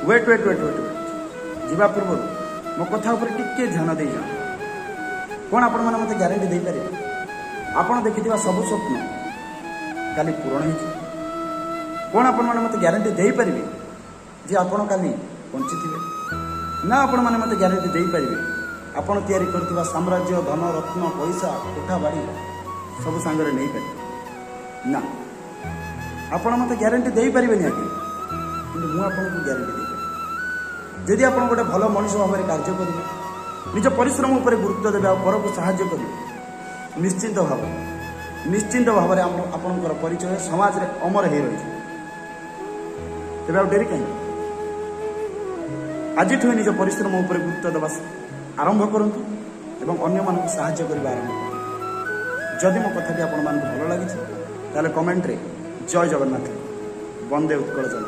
Wait wait wait wait wait जीवा पूर्व मो कथा ऊपर टिके ध्यान दे जा कौन आपण मैंने मत ग्यारंटी दे पारे आपण देखि सब स्वप्न काली पूरण हो कौन आपण मैंने मत ग्यारंटी दे पारे जे आपण काली बंची थे ना आपण मैंने मत ग्यारंटी दे पारे आपण तैयारी करथिबा साम्राज्य धन रत्न पैसा कोठा बाड़ी सब सांगरे नहीं पारे ना आपण मत ग्यारंटी दे पारे आगे कि मुझे आपको ग्यारंटी दे जदि आप गोटे भल मनुष्य भाव में कार्य करेंगे निज परिश्रम उपर गुरुत्व देवे आ पर को साहाय्य करेंगे निश्चिंत भाव में आपंकर परिचय समाज में अमर हो रही तेज आ डेरी कहीं आज निज परिश्रम उपर गुरुत्व देवा आरंभ करूँ एवं अन्य मानक साहाय्य करने आरंभ करूँ जदि मो कथाटी आपण भल लगी कमेंट रे जय जगन्नाथ वंदे उत्कल जन।